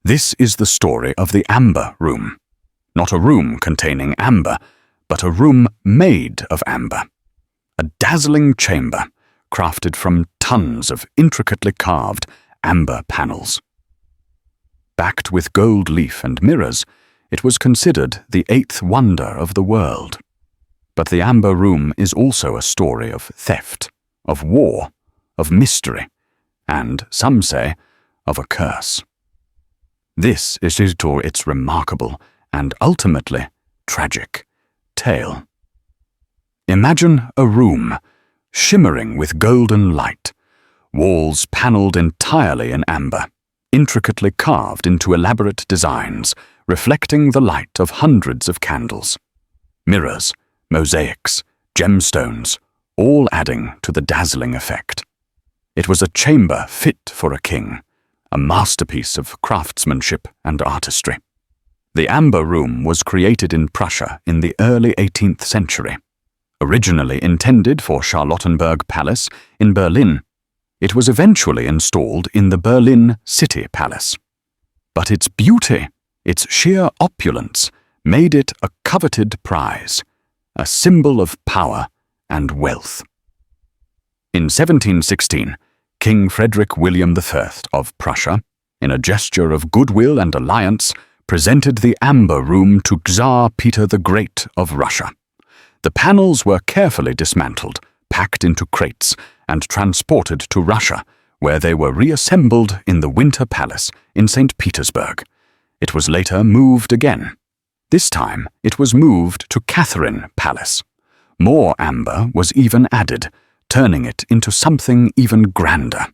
This is the story of the Amber Room. Not a room containing amber, but a room made of amber. A dazzling chamber, crafted from tons of intricately carved amber panels. Backed with gold leaf and mirrors, it was considered the eighth wonder of the world. But the Amber Room is also a story of theft, of war, of mystery, and, some say, of a curse. This is its remarkable and ultimately tragic tale. Imagine a room shimmering with golden light, walls panelled entirely in amber, intricately carved into elaborate designs, reflecting the light of hundreds of candles. Mirrors, mosaics, gemstones, all adding to the dazzling effect. It was a chamber fit for a king, a masterpiece of craftsmanship and artistry. The Amber Room was created in Prussia in the early 18th century. Originally intended for Charlottenburg Palace in Berlin, it was eventually installed in the Berlin City Palace. But its beauty, its sheer opulence, made it a coveted prize, a symbol of power and wealth. In 1716, King Frederick William III of Prussia, in a gesture of goodwill and alliance, presented the Amber Room to Tsar Peter the Great of Russia. The panels were carefully dismantled, packed into crates, and transported to Russia, where they were reassembled in the Winter Palace in St. Petersburg. It was later moved again. This time, it was moved to Catherine Palace. More amber was even added, turning it into something even grander.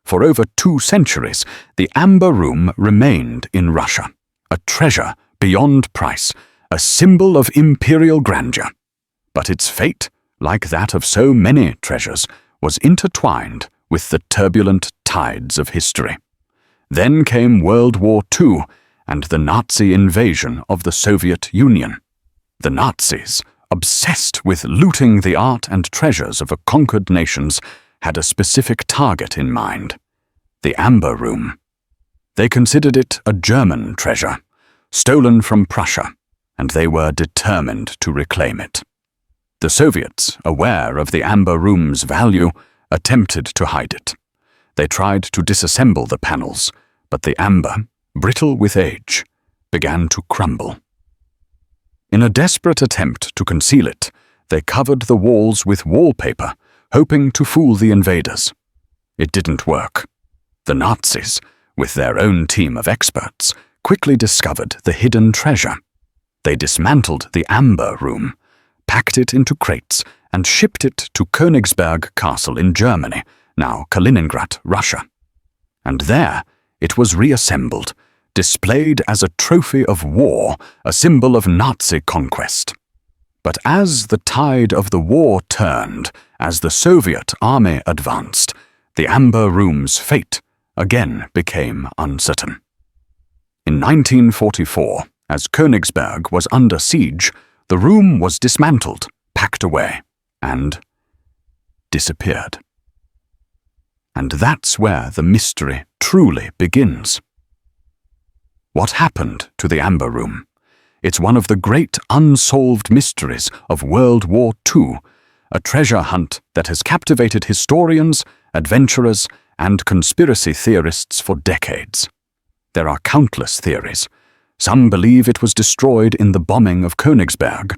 For over 2 centuries, the Amber Room remained in Russia, a treasure beyond price, a symbol of imperial grandeur. But its fate, like that of so many treasures, was intertwined with the turbulent tides of history. Then came World War II and the Nazi invasion of the Soviet Union. The Nazis, obsessed with looting the art and treasures of conquered nations, had a specific target in mind: the Amber Room. They considered it a German treasure, stolen from Prussia, and they were determined to reclaim it. The Soviets, aware of the Amber Room's value, attempted to hide it. They tried to disassemble the panels, but the amber, brittle with age, began to crumble. In a desperate attempt to conceal it, they covered the walls with wallpaper, hoping to fool the invaders. It didn't work. The Nazis, with their own team of experts, quickly discovered the hidden treasure. They dismantled the Amber Room, packed it into crates, and shipped it to Königsberg Castle in Germany, now Kaliningrad, Russia. And there it was reassembled, displayed as a trophy of war, a symbol of Nazi conquest. But as the tide of the war turned, as the Soviet army advanced, the Amber Room's fate again became uncertain. In 1944, as Königsberg was under siege, the room was dismantled, packed away, and disappeared. And that's where the mystery truly begins. What happened to the Amber Room? It's one of the great unsolved mysteries of World War II, a treasure hunt that has captivated historians, adventurers, and conspiracy theorists for decades. There are countless theories. Some believe it was destroyed in the bombing of Königsberg.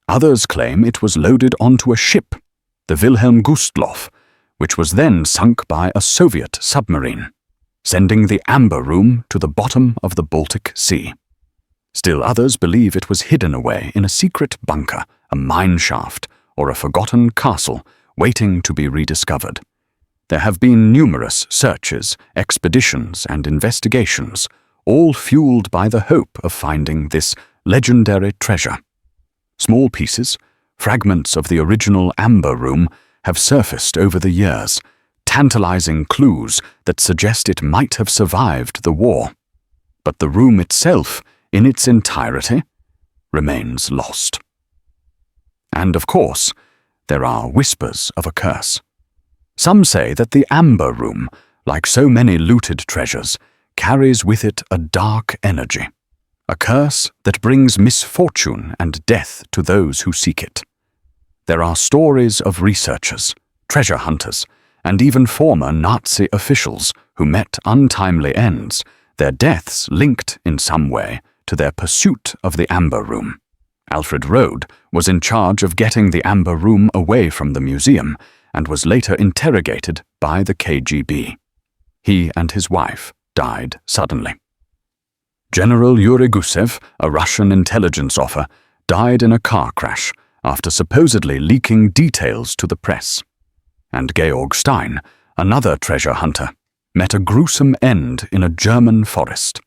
Others claim it was loaded onto a ship, the Wilhelm Gustloff, which was then sunk by a Soviet submarine, sending the Amber Room to the bottom of the Baltic Sea. Still others believe it was hidden away in a secret bunker, a mine shaft, or a forgotten castle waiting to be rediscovered. There have been numerous searches, expeditions, and investigations, all fueled by the hope of finding this legendary treasure. Small pieces, fragments of the original Amber Room, have surfaced over the years, tantalizing clues that suggest it might have survived the war. But the room itself, in its entirety, remains lost. And of course, there are whispers of a curse. Some say that the Amber Room, like so many looted treasures, carries with it a dark energy, a curse that brings misfortune and death to those who seek it. There are stories of researchers, treasure hunters, and even former Nazi officials who met untimely ends, their deaths linked in some way to their pursuit of the Amber Room. Alfred Rode was in charge of getting the Amber Room away from the museum and was later interrogated by the KGB. He and his wife died suddenly. General Yuri Gusev, a Russian intelligence officer, died in a car crash after supposedly leaking details to the press. And Georg Stein, another treasure hunter, met a gruesome end in a German forest.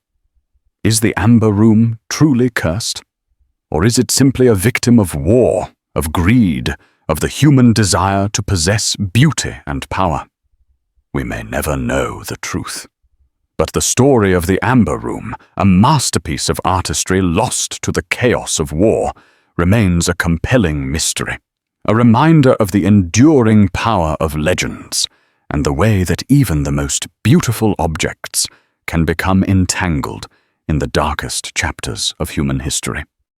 Is the Amber Room truly cursed? Or is it simply a victim of war, of greed, of the human desire to possess beauty and power? We may never know the truth. But the story of the Amber Room, a masterpiece of artistry lost to the chaos of war, remains a compelling mystery, a reminder of the enduring power of legends and the way that even the most beautiful objects can become entangled in the darkest chapters of human history.